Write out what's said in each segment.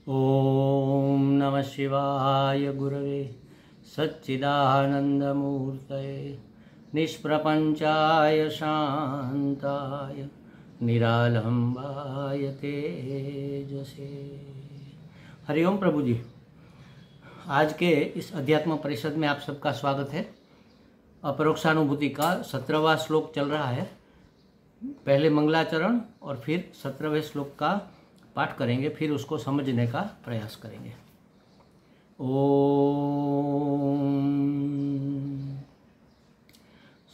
ओम नमः शिवाय गुरवे सच्चिदानन्दमूर्तये निष्प्रपंचाय शांताय निरालंबाय तेजसे। हरिओम प्रभु जी। आज के इस अध्यात्म परिषद में आप सबका स्वागत है। अपरोक्षानुभूति का 17वां श्लोक चल रहा है। पहले मंगलाचरण और फिर 17वें श्लोक का पाठ करेंगे, फिर उसको समझने का प्रयास करेंगे। ओम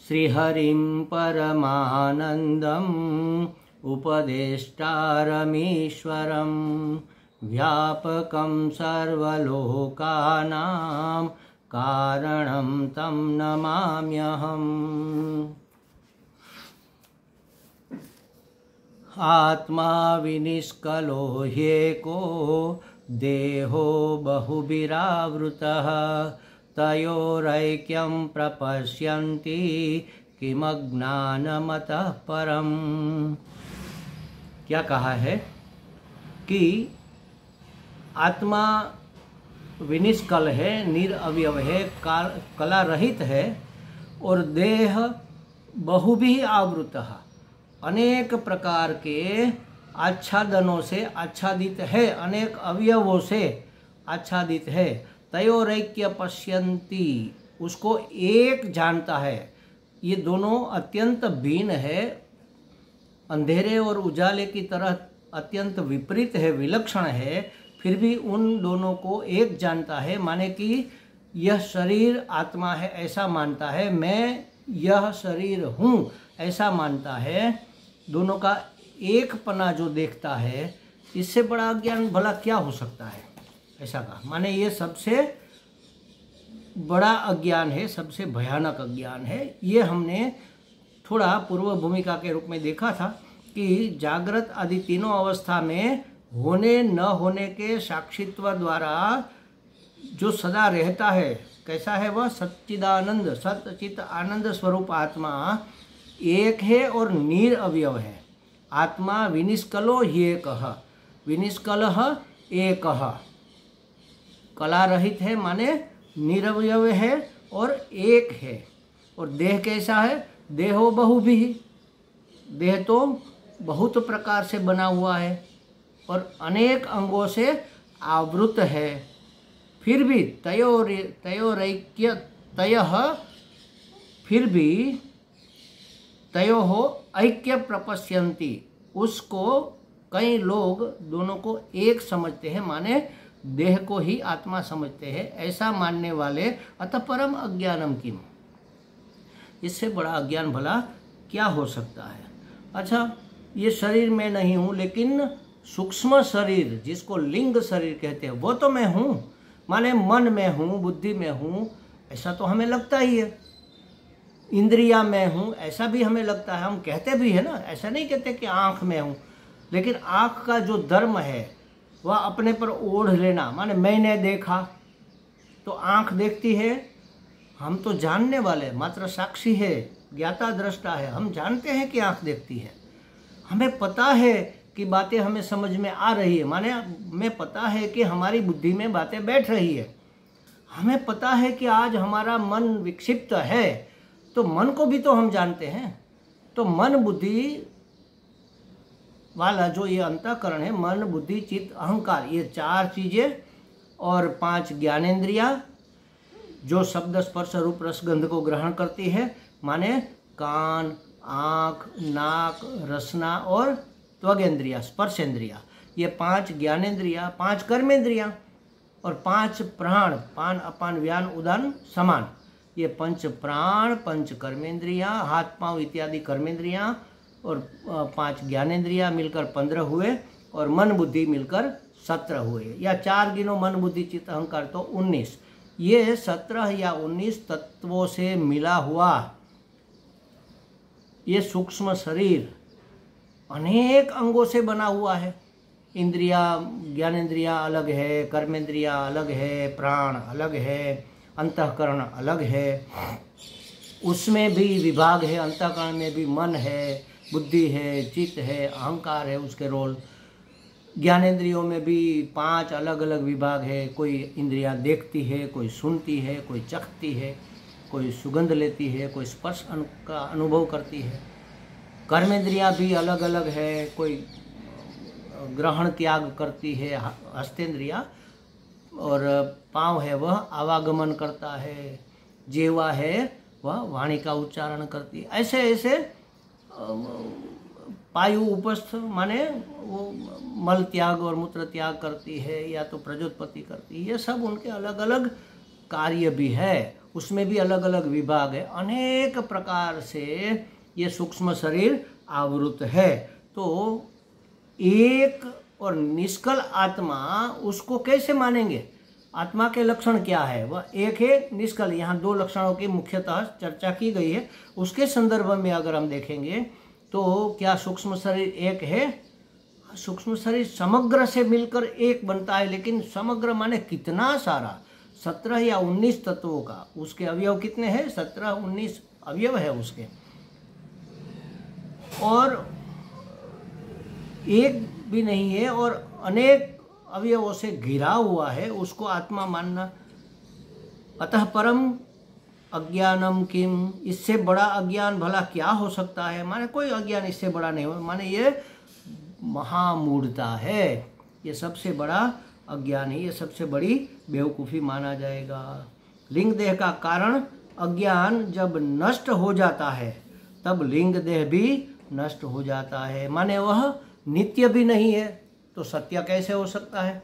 श्रीहरिं परमानंदम् उपदेष्टारमीश्वरं व्यापकं सर्वलोकानां कारणं तं नमाम्यहम्। आत्मा विनिष्कलो ह्येको देहो बहुभिरावृतः तयोरैक्यं प्रपश्यन्ति किमज्ञानमतः परम्। क्या कहा है कि आत्मा विनिष्कल है, निरअवयव है, कला रहित है और देह बहुभी आवृतः, अनेक प्रकार के आच्छादनों से आच्छादित है, अनेक अवयवों से आच्छादित है। तयोरैक्य पश्यन्ति, उसको एक जानता है। ये दोनों अत्यंत भिन्न है, अंधेरे और उजाले की तरह अत्यंत विपरीत है, विलक्षण है, फिर भी उन दोनों को एक जानता है। माने कि यह शरीर आत्मा है ऐसा मानता है, मैं यह शरीर हूँ ऐसा मानता है। दोनों का एक पना जो देखता है, इससे बड़ा अज्ञान भला क्या हो सकता है, ऐसा कहा। माने ये सबसे बड़ा अज्ञान है, सबसे भयानक अज्ञान है। ये हमने थोड़ा पूर्व भूमिका के रूप में देखा था कि जागृत आदि तीनों अवस्था में होने न होने के साक्षित्व द्वारा जो सदा रहता है, कैसा है वह? सच्चिदानंद, सच्चित आनंद स्वरूप आत्मा एक है और निरअवयव है। आत्मा विनिष्कलो ह्येकः, विनिष्कलः एकः, कला रहित है माने निरअवयव है और एक है। और देह कैसा है? देहो बहुभिः, देह तो बहुत प्रकार से बना हुआ है और अनेक अंगों से आवृत है। फिर भी तयोरैक्य, तयः, फिर भी तयोः ऐक्य प्रपश्यन्ति, उसको कई लोग दोनों को एक समझते हैं, माने देह को ही आत्मा समझते हैं। ऐसा मानने वाले अतः परम अज्ञानम किम, इससे बड़ा अज्ञान भला क्या हो सकता है। अच्छा, ये शरीर में नहीं हूँ, लेकिन सूक्ष्म शरीर जिसको लिंग शरीर कहते हैं वो तो मैं हूँ। माने मन में हूँ, बुद्धि में हूँ, ऐसा तो हमें लगता ही है। इंद्रिया में हूँ, ऐसा भी हमें लगता है, हम कहते भी है ना। ऐसा नहीं कहते कि आँख में हूँ, लेकिन आँख का जो धर्म है वह अपने पर ओढ़ लेना। माने मैंने देखा तो आँख देखती है, हम तो जानने वाले मात्र साक्षी है, ज्ञाता दृष्टा है। हम जानते हैं कि आँख देखती है, हमें पता है कि बातें हमें समझ में आ रही है। माने हमें पता है कि हमारी बुद्धि में बातें बैठ रही है। हमें पता है कि आज हमारा मन विक्षिप्त है, तो मन को भी तो हम जानते हैं। तो मन बुद्धि वाला जो ये अंतःकरण है, मन बुद्धि चित्त अहंकार, ये चार चीजें और 5 ज्ञानेंद्रिया जो शब्द स्पर्श रूप रसगंध को ग्रहण करती है, माने कान, आँख, नाक, रसना और त्वगेंद्रिया, स्पर्शेंद्रिया, ये 5 ज्ञानेंद्रिया, 5 कर्मेंद्रिया और 5 प्राण, पान अपान व्यान उदान समान, ये 5 प्राण, 5 कर्मेंद्रिया, हाथ पांव इत्यादि कर्मेंद्रियां और 5 ज्ञानेंद्रिया मिलकर 15 हुए और मन बुद्धि मिलकर 17 हुए। या 4 गिनो, मन बुद्धि चित्त अहंकार, तो 19। ये 17 या 19 तत्वों से मिला हुआ ये सूक्ष्म शरीर अनेक अंगों से बना हुआ है। इंद्रिया, ज्ञानेंद्रिया अलग है, कर्मेंद्रिया अलग है, प्राण अलग है, अंतःकरण अलग है, उसमें भी विभाग है। अंतःकरण में भी मन है, बुद्धि है, चित्त है, अहंकार है, उसके रोल ज्ञानेंद्रियों में भी 5 अलग अलग विभाग है। कोई इंद्रियां देखती है, कोई सुनती है, कोई चखती है, कोई सुगंध लेती है, कोई स्पर्श का अनुभव करती है। कर्मेंद्रियां भी अलग अलग है, कोई ग्रहण त्याग करती है, हस्तेंद्रिया, और पाँव है वह आवागमन करता है, जीवा है वह वाणी का उच्चारण करती है। ऐसे ऐसे पायु उपस्थ माने वो मल त्याग और मूत्र त्याग करती है, या तो प्रजोत्पत्ति करती है। ये सब उनके अलग अलग कार्य भी है, उसमें भी अलग अलग विभाग है। अनेक प्रकार से ये सूक्ष्म शरीर आवृत है। तो एक और निष्कल आत्मा, उसको कैसे मानेंगे? आत्मा के लक्षण क्या है? वह एक है, निष्कल। यहाँ 2 लक्षणों की मुख्यतः चर्चा की गई है। उसके संदर्भ में अगर हम देखेंगे तो क्या सूक्ष्म शरीर एक है? सूक्ष्म शरीर समग्र से मिलकर एक बनता है, लेकिन समग्र माने कितना सारा, 17 या 19 तत्वों का। उसके अवयव कितने हैं? 17-19 अवयव है उसके, और एक भी नहीं है, और अनेक अवयवों से घिरा हुआ है। उसको आत्मा मानना। अतः परम अज्ञानम किम, इससे बड़ा अज्ञान भला क्या हो सकता है? माने कोई अज्ञान इससे बड़ा नहीं हो, माने ये महामूढ़ता है, ये सबसे बड़ा अज्ञान ही, ये सबसे बड़ी बेवकूफ़ी माना जाएगा। लिंग देह का कारण अज्ञान जब नष्ट हो जाता है, तब लिंग देह भी नष्ट हो जाता है। माने वह नित्य भी नहीं है, तो सत्य कैसे हो सकता है?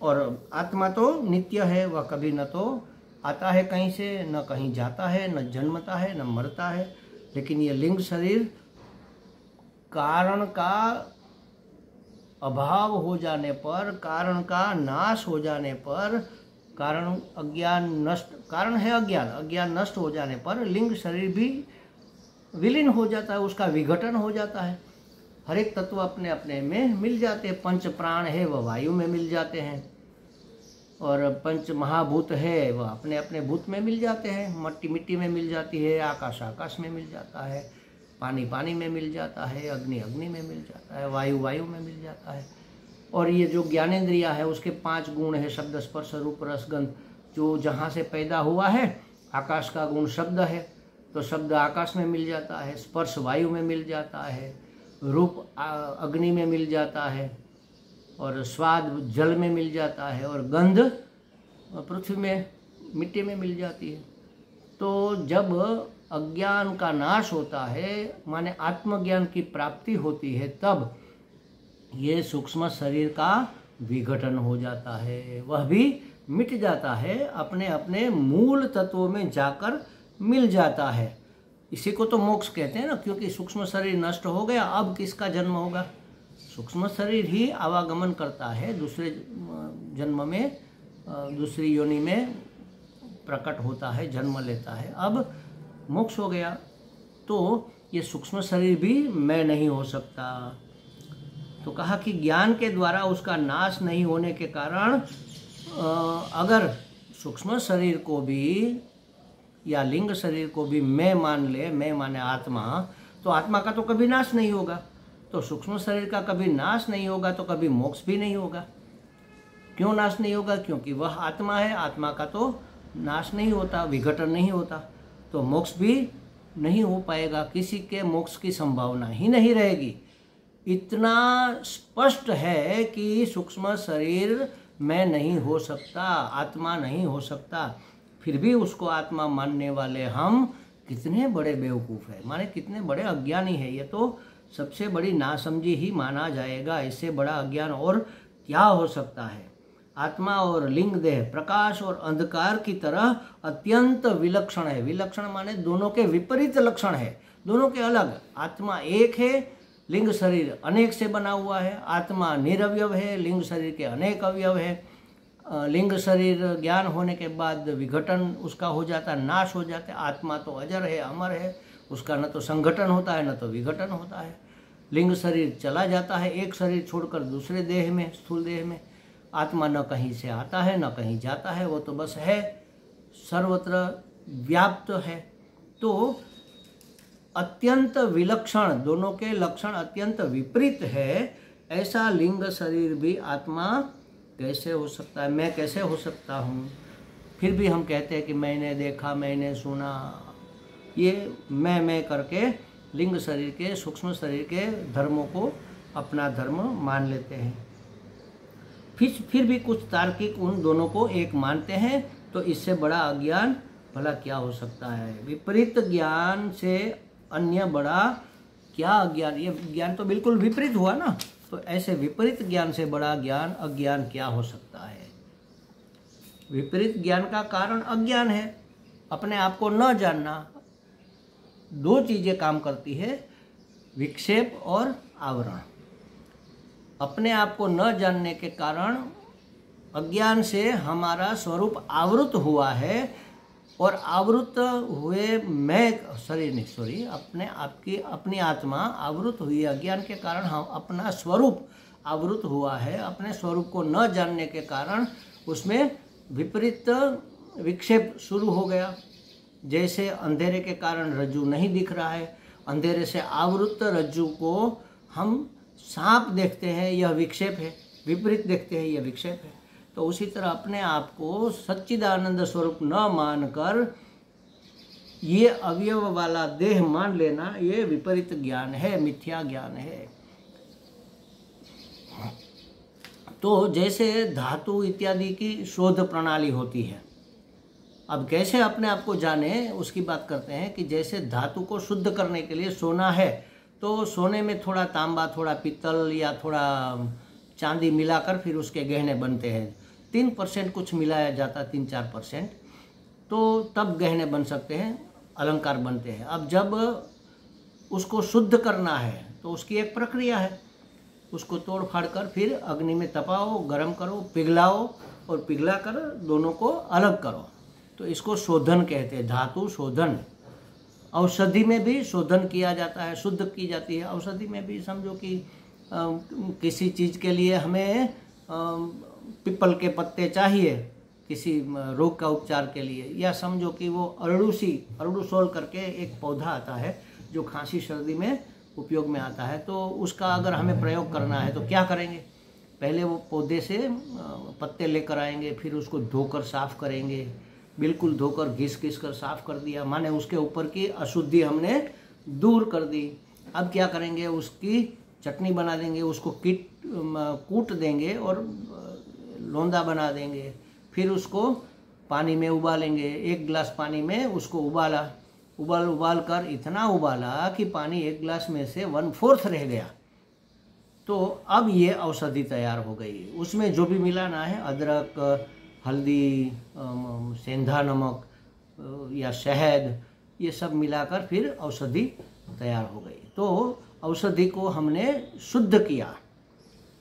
और आत्मा तो नित्य है, वह कभी न तो आता है कहीं से, न कहीं जाता है, न जन्मता है, न मरता है। लेकिन ये लिंग शरीर कारण का अभाव हो जाने पर, कारण का नाश हो जाने पर, कारण अज्ञान नष्ट, कारण है अज्ञान, अज्ञान नष्ट हो जाने पर लिंग शरीर भी विलीन हो जाता है, उसका विघटन हो जाता है। हर एक तत्व अपने अपने में मिल जाते हैं। पंच प्राण है वह वायु में मिल जाते हैं, और पंच महाभूत है वह अपने अपने भूत में मिल जाते हैं। मिट्टी मिट्टी में मिल जाती है, आकाश आकाश में मिल जाता है, पानी पानी में मिल जाता है, अग्नि अग्नि में मिल जाता है, वायु वायु में मिल जाता है। और ये जो ज्ञानेंद्रिया है उसके 5 गुण है, शब्द स्पर्श रूप रस गंध। जो जहाँ से पैदा हुआ है, आकाश का गुण शब्द है, तो शब्द आकाश में मिल जाता है, स्पर्श वायु में मिल जाता है, रूप अग्नि में मिल जाता है, और स्वाद जल में मिल जाता है, और गंध पृथ्वी में मिट्टी में मिल जाती है। तो जब अज्ञान का नाश होता है, माने आत्मज्ञान की प्राप्ति होती है, तब ये सूक्ष्म शरीर का विघटन हो जाता है, वह भी मिट जाता है, अपने अपने मूल तत्वों में जाकर मिल जाता है। इसी को तो मोक्ष कहते हैं ना, क्योंकि सूक्ष्म शरीर नष्ट हो गया, अब किसका जन्म होगा? सूक्ष्म शरीर ही आवागमन करता है, दूसरे जन्म में, दूसरी योनि में प्रकट होता है, जन्म लेता है। अब मोक्ष हो गया, तो ये सूक्ष्म शरीर भी मैं नहीं हो सकता। तो कहा कि ज्ञान के द्वारा उसका नाश नहीं होने के कारण अगर सूक्ष्म शरीर को भी या लिंग शरीर को भी मैं मान ले, मैं माने आत्मा, तो आत्मा का तो कभी नाश नहीं होगा। तो सूक्ष्म शरीर का कभी नाश नहीं होगा, तो कभी मोक्ष भी नहीं होगा। क्यों नाश नहीं होगा? क्योंकि वह आत्मा है, आत्मा का तो नाश नहीं होता, विघटन नहीं होता, तो मोक्ष भी नहीं हो पाएगा, किसी के मोक्ष की संभावना ही नहीं रहेगी। इतना स्पष्ट है कि सूक्ष्म शरीर मैं नहीं हो सकता, आत्मा नहीं हो सकता, फिर भी उसको आत्मा मानने वाले हम कितने बड़े बेवकूफ़ हैं, माने कितने बड़े अज्ञानी हैं। ये तो सबसे बड़ी नासमझी ही माना जाएगा। इससे बड़ा अज्ञान और क्या हो सकता है? आत्मा और लिंग देह प्रकाश और अंधकार की तरह अत्यंत विलक्षण है। विलक्षण माने दोनों के विपरीत लक्षण है, दोनों के अलग। आत्मा एक है, लिंग शरीर अनेक से बना हुआ है। आत्मा निरवयव है, लिंग शरीर के अनेक अवयव है। लिंग शरीर ज्ञान होने के बाद विघटन उसका हो जाता है, नाश हो जाता है। आत्मा तो अजर है, अमर है, उसका न तो संघटन होता है न तो विघटन होता है। लिंग शरीर चला जाता है एक शरीर छोड़कर दूसरे देह में, स्थूल देह में। आत्मा न कहीं से आता है न कहीं जाता है, वो तो बस है, सर्वत्र व्याप्त है। तो अत्यंत विलक्षण, दोनों के लक्षण अत्यंत विपरीत है, ऐसा लिंग शरीर भी आत्मा कैसे हो सकता है, मैं कैसे हो सकता हूँ। फिर भी हम कहते हैं कि मैंने देखा, मैंने सुना, ये मैं करके लिंग शरीर के, सूक्ष्म शरीर के धर्मों को अपना धर्म मान लेते हैं। फिर भी कुछ तार्किक उन दोनों को एक मानते हैं। तो इससे बड़ा अज्ञान भला क्या हो सकता है। विपरीत ज्ञान से अन्य बड़ा क्या अज्ञान, ये ज्ञान तो बिल्कुल विपरीत हुआ ना। तो ऐसे विपरीत ज्ञान से बड़ा ज्ञान अज्ञान क्या हो सकता है। विपरीत ज्ञान का कारण अज्ञान है, अपने आप को न जानना। दो चीजें काम करती है, विक्षेप और आवरण। अपने आप को न जानने के कारण अज्ञान से हमारा स्वरूप आवृत हुआ है, और आवृत हुए अपनी आत्मा आवृत हुई अज्ञान के कारण। हम अपना स्वरूप आवृत हुआ है, अपने स्वरूप को न जानने के कारण उसमें विपरीत विक्षेप शुरू हो गया। जैसे अंधेरे के कारण रज्जु नहीं दिख रहा है, अंधेरे से आवृत रज्जु को हम सांप देखते हैं, यह विक्षेप है। विपरीत देखते हैं, यह विक्षेप है। तो उसी तरह अपने आप को सच्चिदानंद स्वरूप न मानकर ये अवयव वाला देह मान लेना, ये विपरीत ज्ञान है, मिथ्या ज्ञान है। तो जैसे धातु इत्यादि की शोध प्रणाली होती है। अब कैसे अपने आप को जाने उसकी बात करते हैं कि जैसे धातु को शुद्ध करने के लिए सोना है, तो सोने में थोड़ा तांबा, थोड़ा पीतल या थोड़ा चांदी मिलाकर फिर उसके गहने बनते हैं। 3% कुछ मिलाया जाता, 3-4%, तो तब गहने बन सकते हैं, अलंकार बनते हैं। अब जब उसको शुद्ध करना है तो उसकी एक प्रक्रिया है। उसको तोड़ फाड़ कर फिर अग्नि में तपाओ, गर्म करो, पिघलाओ, और पिघला कर दोनों को अलग करो। तो इसको शोधन कहते हैं, धातु शोधन। औषधि में भी शोधन किया जाता है, शुद्ध की जाती है। औषधि में भी समझो कि किसी चीज़ के लिए हमें पीपल के पत्ते चाहिए किसी रोग का उपचार के लिए, या समझो कि वो अरडूसोल करके एक पौधा आता है जो खांसी सर्दी में उपयोग में आता है। तो उसका अगर हमें प्रयोग करना है तो क्या करेंगे, पहले वो पौधे से पत्ते लेकर आएंगे, फिर उसको धोकर साफ करेंगे, बिल्कुल धोकर घिस कर साफ कर दिया, माने उसके ऊपर की अशुद्धि हमने दूर कर दी। अब क्या करेंगे, उसकी चटनी बना देंगे, उसको कूट देंगे और लोंदा बना देंगे। फिर उसको पानी में उबालेंगे। 1 गिलास पानी में उसको उबाल कर इतना उबाला कि पानी 1 गिलास में से 1/4 रह गया। तो अब ये औषधि तैयार हो गई। उसमें जो भी मिलाना है, अदरक, हल्दी, सेंधा नमक या शहद, ये सब मिलाकर फिर औषधि तैयार हो गई। तो औषधि को हमने शुद्ध किया।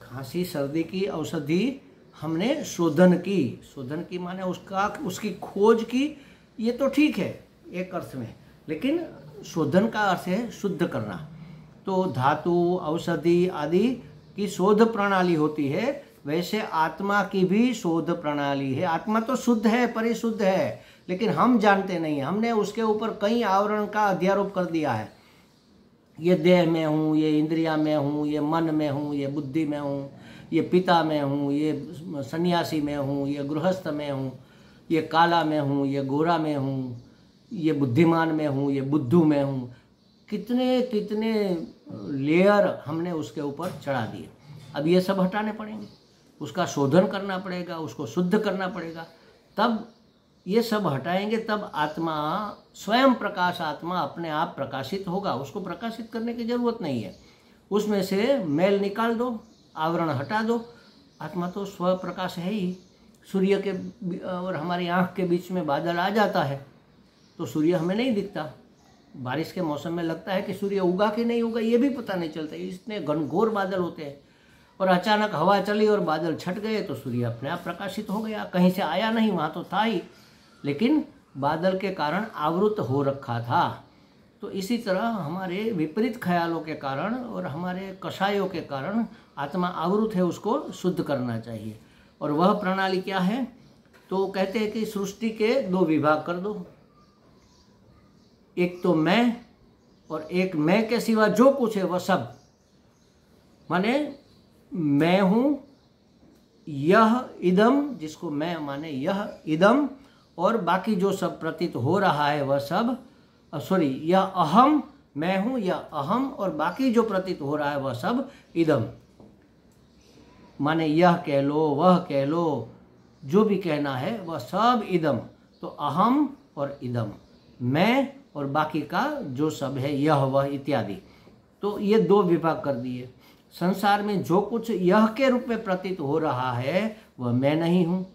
खांसी सर्दी की औषधि हमने शोधन की माने उसकी खोज की। ये तो ठीक है एक अर्थ में, लेकिन शोधन का अर्थ है शुद्ध करना। तो धातु, औषधि आदि की शोध प्रणाली होती है, वैसे आत्मा की भी शोध प्रणाली है। आत्मा तो शुद्ध है, परिशुद्ध है, लेकिन हम जानते नहीं। हमने उसके ऊपर कई आवरण का अध्यारोप कर दिया है। ये देह में हूँ, ये इंद्रिया में हूँ, ये मन में हूँ, ये बुद्धि में हूँ, ये पिता में हूँ, ये सन्यासी में हूँ, ये गृहस्थ में हूँ, ये काला में हूँ, ये गोरा में हूँ, ये बुद्धिमान में हूँ, ये बुद्धू में हूँ। कितने कितने लेयर हमने उसके ऊपर चढ़ा दिए। अब ये सब हटाने पड़ेंगे, उसका शोधन करना पड़ेगा, उसको शुद्ध करना पड़ेगा। तब ये सब हटाएंगे, तब आत्मा स्वयं प्रकाश आत्मा अपने आप प्रकाशित होगा। उसको प्रकाशित करने की जरूरत नहीं है। उसमें से मैल निकाल दो, आवरण हटा दो। आत्मा तो स्व प्रकाश है ही। सूर्य के और हमारी आँख के बीच में बादल आ जाता है तो सूर्य हमें नहीं दिखता। बारिश के मौसम में लगता है कि सूर्य उगा कि नहीं उगा, ये भी पता नहीं चलता। इतने घनघोर बादल होते हैं। और अचानक हवा चली और बादल छट गए तो सूर्य अपने आप प्रकाशित हो गया। कहीं से आया नहीं, वहाँ तो था ही, लेकिन बादल के कारण आवृत हो रखा था। तो इसी तरह हमारे विपरीत ख्यालों के कारण और हमारे कषायों के कारण आत्मा आवृत है, उसको शुद्ध करना चाहिए। और वह प्रणाली क्या है, तो कहते हैं कि सृष्टि के 2 विभाग कर दो। एक तो मैं, और एक मैं के सिवा जो कुछ है वह सब। माने मैं हूँ, यह इदम, जिसको मैं माने यह इदम, और बाकी जो सब प्रतीत हो रहा है वह सब, सॉरी, यह अहम, मैं हूँ, यह अहम, और बाकी जो प्रतीत हो रहा है वह सब इदम। माने यह कह लो, वह कह लो, जो भी कहना है वह सब इदम। तो अहम और इदम, मैं और बाकी का जो सब है, यह वह इत्यादि। तो ये दो विभाग कर दिए। संसार में जो कुछ यह के रूप में प्रतीत हो रहा है वह मैं नहीं हूँ,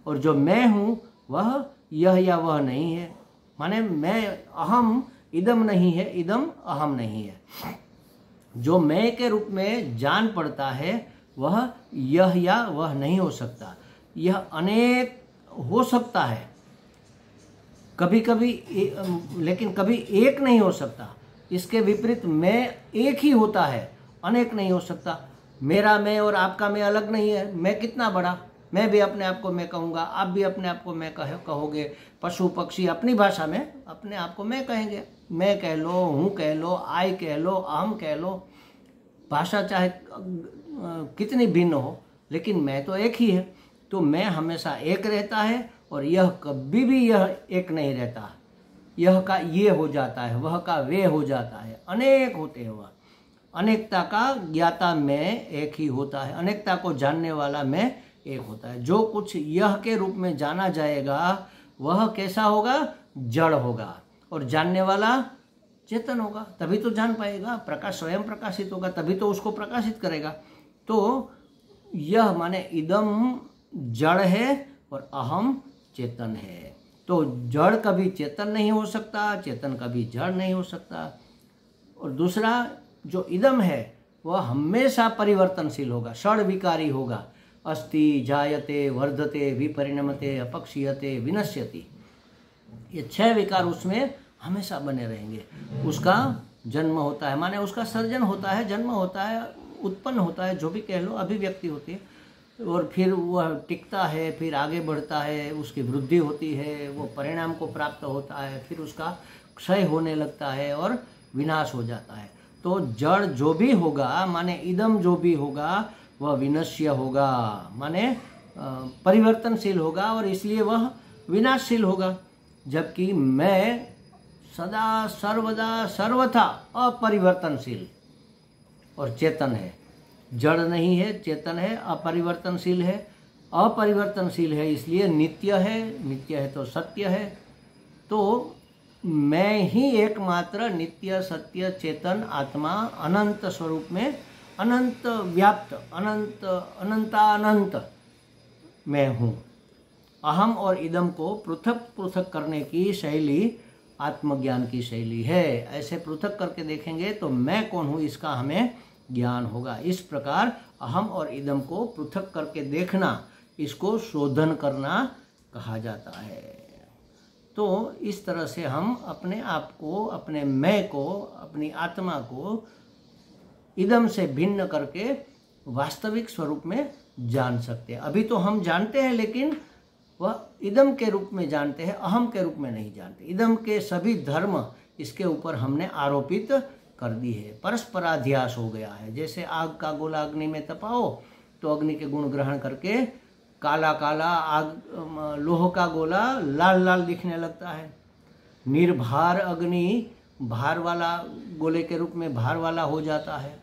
और जो मैं हूँ वह यह या वह नहीं है। माने मैं अहम इदम नहीं है, इदम अहम नहीं है। जो मैं के रूप में जान पड़ता है वह यह या वह नहीं हो सकता। यह अनेक हो सकता है कभी कभी, लेकिन कभी एक नहीं हो सकता। इसके विपरीत मैं एक ही होता है, अनेक नहीं हो सकता। मेरा मैं और आपका मैं अलग नहीं है। मैं कितना बड़ा, मैं भी अपने आप को मैं कहूँगा, आप भी अपने आप को मैं कहोगे। पशु पक्षी अपनी भाषा में अपने आप को मैं कहेंगे। मैं कह लो, हूँ कह लो, आई कह लो, अहम कह लो। भाषा चाहे कितनी भिन्न हो, लेकिन मैं तो एक ही है। तो मैं हमेशा एक रहता है, और यह कभी भी यह एक नहीं रहता। यह का ये हो जाता है, वह का वे हो जाता है। अनेक होते हैं वह। अनेकता का ज्ञाता मैं एक ही होता है, अनेकता को जानने वाला मैं एक होता है। जो कुछ यह के रूप में जाना जाएगा वह कैसा होगा? जड़ होगा, और जानने वाला चेतन होगा। तभी तो जान पाएगा। प्रकाश स्वयं प्रकाशित होगा, तभी तो उसको प्रकाशित करेगा। तो यह माने इदम जड़ है और अहम चेतन है। तो जड़ कभी चेतन नहीं हो सकता, चेतन कभी जड़ नहीं हो सकता। और दूसरा जो इदम है वह हमेशा परिवर्तनशील होगा, षड विकारी होगा। अस्ति, जायते, वर्धते, विपरिणमते, अपक्षीयते, विनश्यति। ये 6 विकार उसमें हमेशा बने रहेंगे। उसका जन्म होता है, माने उसका सर्जन होता है, जन्म होता है, उत्पन्न होता है, जो भी कह लो, अभिव्यक्ति होती है, और फिर वह टिकता है, फिर आगे बढ़ता है, उसकी वृद्धि होती है, वो परिणाम को प्राप्त होता है, फिर उसका क्षय होने लगता है और विनाश हो जाता है। तो जड़ जो भी होगा, माने इदम जो भी होगा, वह विनश्य होगा, माने परिवर्तनशील होगा, और इसलिए वह विनाशशील होगा। जबकि मैं सदा सर्वदा सर्वथा अपरिवर्तनशील और चेतन है। जड़ नहीं है, चेतन है, अपरिवर्तनशील है। अपरिवर्तनशील है इसलिए नित्य है, नित्य है तो सत्य है। तो मैं ही एकमात्र नित्य, सत्य, चेतन आत्मा अनंत स्वरूप में, अनंत व्याप्त, अनंत अनंतानंत मैं हूँ। अहम और इदम को पृथक पृथक करने की शैली आत्मज्ञान की शैली है। ऐसे पृथक करके देखेंगे तो मैं कौन हूँ इसका हमें ज्ञान होगा। इस प्रकार अहम और इदम को पृथक करके देखना, इसको शोधन करना कहा जाता है। तो इस तरह से हम अपने आप को, अपने मैं को, अपनी आत्मा को इदम से भिन्न करके वास्तविक स्वरूप में जान सकते हैं। अभी तो हम जानते हैं, लेकिन वह इदम के रूप में जानते हैं, अहम के रूप में नहीं जानते। इदम के सभी धर्म इसके ऊपर हमने आरोपित कर दी है, परस्पराध्यास हो गया है। जैसे आग का गोला अग्नि में तपाओ तो अग्नि के गुण ग्रहण करके काला काला आग, लोह का गोला लाल लाल दिखने लगता है। निर्भार अग्नि भार वाला गोले के रूप में भार वाला हो जाता है,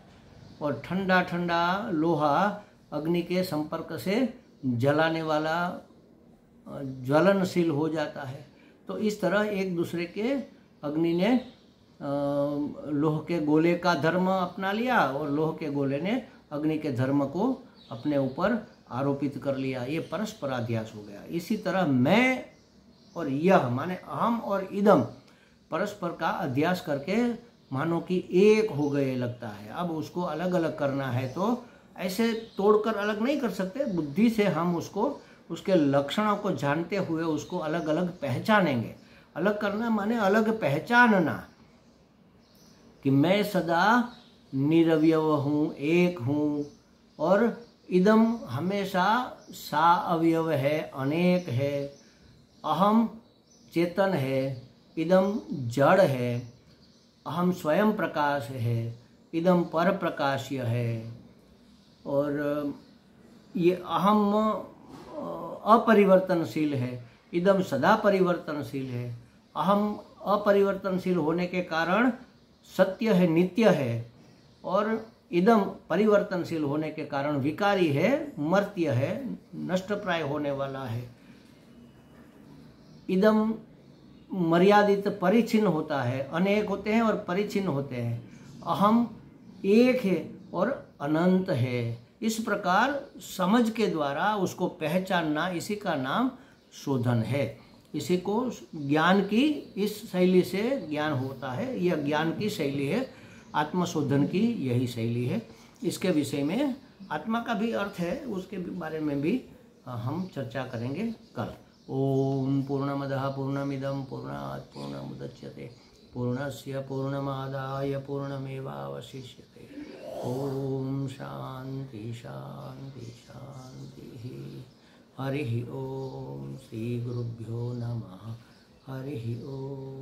और ठंडा ठंडा लोहा अग्नि के संपर्क से जलाने वाला ज्वलनशील हो जाता है। तो इस तरह एक दूसरे के, अग्नि ने लोह के गोले का धर्म अपना लिया, और लोह के गोले ने अग्नि के धर्म को अपने ऊपर आरोपित कर लिया। ये परस्पराध्यास हो गया। इसी तरह मैं और यह, माने अहम और इदम, परस्पर का अध्यास करके मानो कि एक हो गए लगता है। अब उसको अलग अलग करना है तो ऐसे तोड़कर अलग नहीं कर सकते। बुद्धि से हम उसको, उसके लक्षणों को जानते हुए उसको अलग अलग पहचानेंगे। अलग करना माने अलग पहचानना, कि मैं सदा निरवयव हूँ, एक हूँ, और इदम हमेशा सा अवयव है, अनेक है। अहम चेतन है, इदम जड़ है। अहम स्वयं प्रकाश है, इदम पर प्रकाश्य है। और ये अहम अपरिवर्तनशील है, इदम सदा परिवर्तनशील है। अहम अपरिवर्तनशील होने के कारण सत्य है, नित्य है, और इदम परिवर्तनशील होने के कारण विकारी है, मर्त्य है, नष्टप्राय होने वाला है। इदम मर्यादित परिचिन्न होता है, अनेक होते हैं और परिचिन्न होते हैं। अहम एक है और अनंत है। इस प्रकार समझ के द्वारा उसको पहचानना, इसी का नाम शोधन है। इसी को ज्ञान की इस शैली से ज्ञान होता है। यह ज्ञान की शैली है, आत्मशोधन की यही शैली है। इसके विषय में आत्मा का भी अर्थ है, उसके बारे में भी हम चर्चा करेंगे कल। ओम पूर्णमदः पूर्णमिदं पूर्णात् पूर्णमुदच्यते पूर्णस्य पूर्णमादाय पूर्णमेवावशिष्यते। ओम शांति शांति शांति। हरि ओम। श्री गुरुभ्यो नमः। हरि ओम।